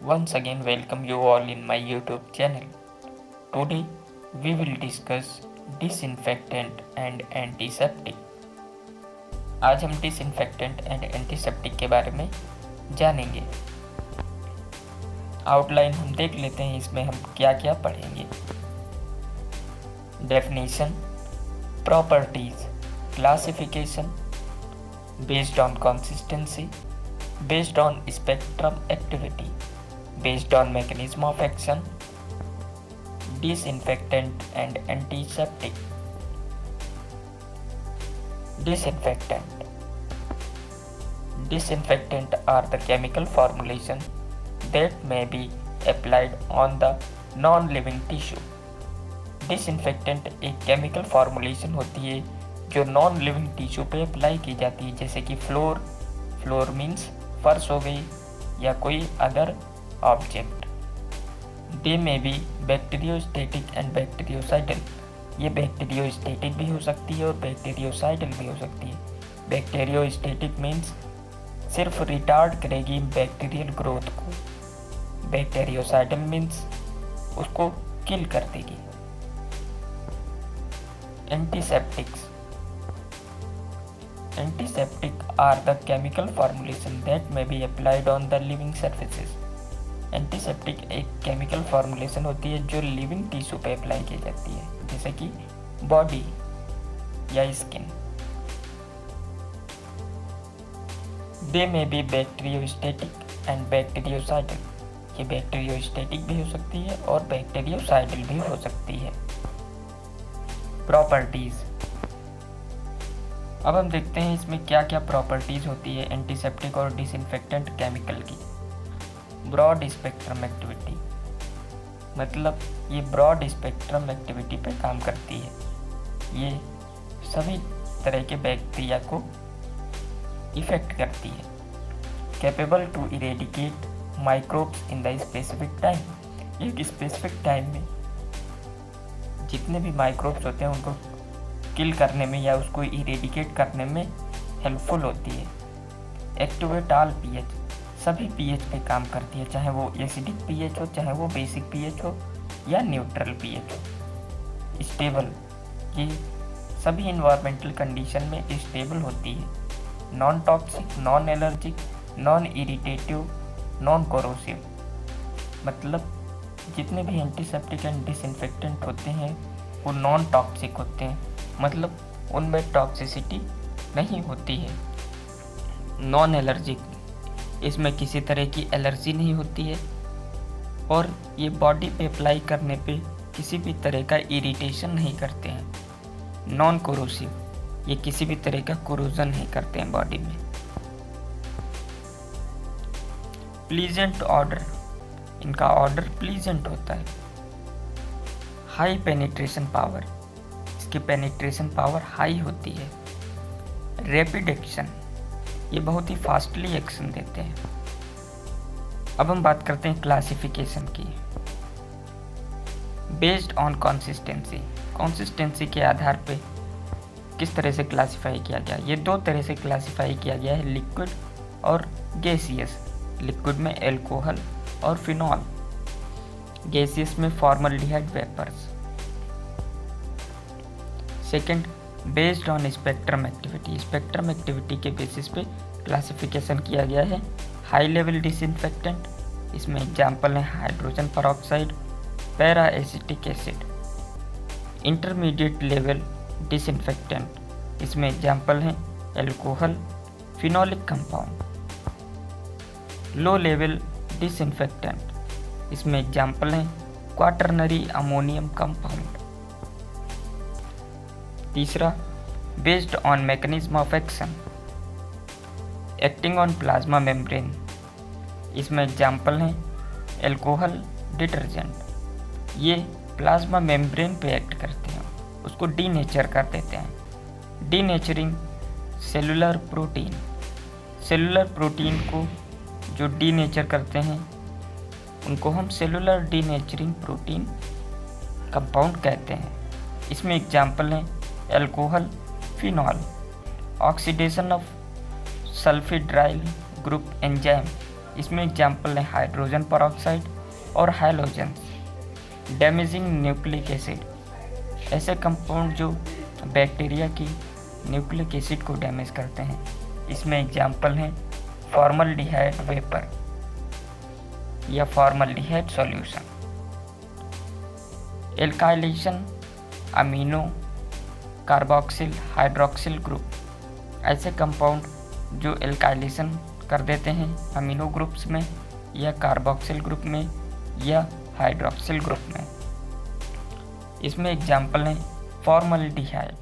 Once again, welcome you all in my YouTube channel. Today, we will discuss disinfectant and antiseptic. आज हम disinfectant and antiseptic के बारे में जानेंगे। Outline हम देख लेते हैं, इसमें हम क्या क्या पढ़ेंगे। Definition, properties, classification, based on consistency, based on spectrum activity, based on mechanism of action, disinfectant and antiseptic. Disinfectant are the chemical formulation that may be applied on the non-living tissue. Disinfectant एक chemical formulation होती है जो non living tissue पे apply की जाती है, जैसे कि फ्लोर मीन्स फर्श हो गई या कोई अदर ऑब्जेक्ट। दे में भी बैक्टीरियोस्टेटिक एंड बैक्टीरियोसाइडल। ये बैक्टीरियोस्टेटिक भी हो सकती है और बैक्टीरियोसाइडल भी हो सकती है। बैक्टीरियोस्टेटिक मीन्स सिर्फ रिटार्ड करेगी बैक्टीरियल ग्रोथ को। बैक्टीरियोसाइडल मीन्स उसको किल कर देगी। Antiseptic are the chemical formulation that may be applied on the living surfaces. Antiseptic एक केमिकल फॉर्मुलेशन होती है जो लिविंग टिश्यू पे अप्लाई की जाती है, जैसे कि बॉडी या स्किन। दे में बी बैक्टीरियोस्टेटिक एंड बैक्टीरियोसाइडल। ये बैक्टीरियोस्टेटिक भी हो सकती है और बैक्टीरियोसाइडल भी हो सकती है। प्रॉपर्टीज, अब हम देखते हैं इसमें क्या क्या प्रॉपर्टीज होती है एंटीसेप्टिक और डिसइंफेक्टेंट केमिकल की। ब्रॉड स्पेक्ट्रम एक्टिविटी, मतलब ये ब्रॉड स्पेक्ट्रम एक्टिविटी पे काम करती है। ये सभी तरह के बैक्टीरिया को इफेक्ट करती है। Capable to eradicate microbes in the specific time. एक स्पेसिफिक टाइम में जितने भी माइक्रोब्स होते हैं उनको किल करने में या उसको इरेडिकेट करने में हेल्पफुल होती है। एक्टिवेट ऑल पीएच, सभी पीएच पे काम करती है, चाहे वो एसिडिक पीएच हो, चाहे वो बेसिक पीएच हो या न्यूट्रल पीएच हो। स्टेबल, ये सभी इन्वायरमेंटल कंडीशन में स्टेबल होती है। Non toxic, non allergic, non irritative, non corrosive, मतलब जितने भी एंटीसेप्टिक एंड डिसइंफेक्टेंट होते हैं वो नॉन टॉक्सिक होते हैं, मतलब उनमें टॉक्सिसिटी नहीं होती है। नॉन एलर्जिक, इसमें किसी तरह की एलर्जी नहीं होती है और ये बॉडी पे अप्लाई करने पे किसी भी तरह का इरिटेशन नहीं करते हैं। नॉन कोरोसिव, ये किसी भी तरह का कोरोजन नहीं करते हैं बॉडी में। प्लीजेंट ऑर्डर, इनका ऑर्डर प्लीजेंट होता है। हाई पेनिट्रेशन पावर, इसकी पेनिट्रेशन पावर हाई होती है। रैपिड एक्शन, ये बहुत ही फास्टली एक्शन देते हैं। अब हम बात करते हैं क्लासिफिकेशन की। बेस्ड ऑन कंसिस्टेंसी, कंसिस्टेंसी के आधार पे किस तरह से क्लासिफाई किया गया। ये दो तरह से क्लासिफाई किया गया है, लिक्विड और गैसियस। लिक्विड में एल्कोहल और फिनॉल, गैसियस में formaldehyde vapours. Second, based on spectrum activity, spectrum activity के बेसिस पे क्लासिफिकेशन किया गया है। हाई लेवल डिसइंफेक्टेंट, इसमें एग्जाम्पल है hydrogen peroxide, para acetic acid. Intermediate level disinfectant, इसमें एग्जाम्पल हैं alcohol, phenolic compound. Low level disinfectant, इसमें एग्जाम्पल हैं क्वाटरनरी अमोनियम कंपाउंड। तीसरा, based on mechanism of action, acting on plasma membrane, इसमें example हैं alcohol detergent. ये plasma membrane पे act करते हैं, उसको डीनेचर कर देते हैं। Denaturing cellular protein, cellular protein को जो डीनेचर करते हैं उनको हम सेलुलर डीनेचरिंग प्रोटीन कंपाउंड कहते हैं। इसमें एग्जाम्पल हैं alcohol, phenol. Oxidation of sulfhydryl group enzyme, इसमें एग्जाम्पल है हाइड्रोजन परऑक्साइड और हैलोजेंस। डैमेजिंग न्यूक्लिक एसिड, ऐसे कंपाउंड जो बैक्टीरिया की न्यूक्लिक एसिड को डैमेज करते हैं। इसमें एग्जाम्पल हैं फॉर्मल्डिहाइड वेपर या formaldehyde solution. Alkylation amino carboxyl hydroxyl group, ऐसे कंपाउंड जो एल्काइलेशन कर देते हैं अमीनो ग्रुप्स में या कार्बोक्सिल ग्रुप में या हाइड्रोक्सिल ग्रुप में। इसमें एग्जाम्पल हैं फॉर्मल्डिहाइड।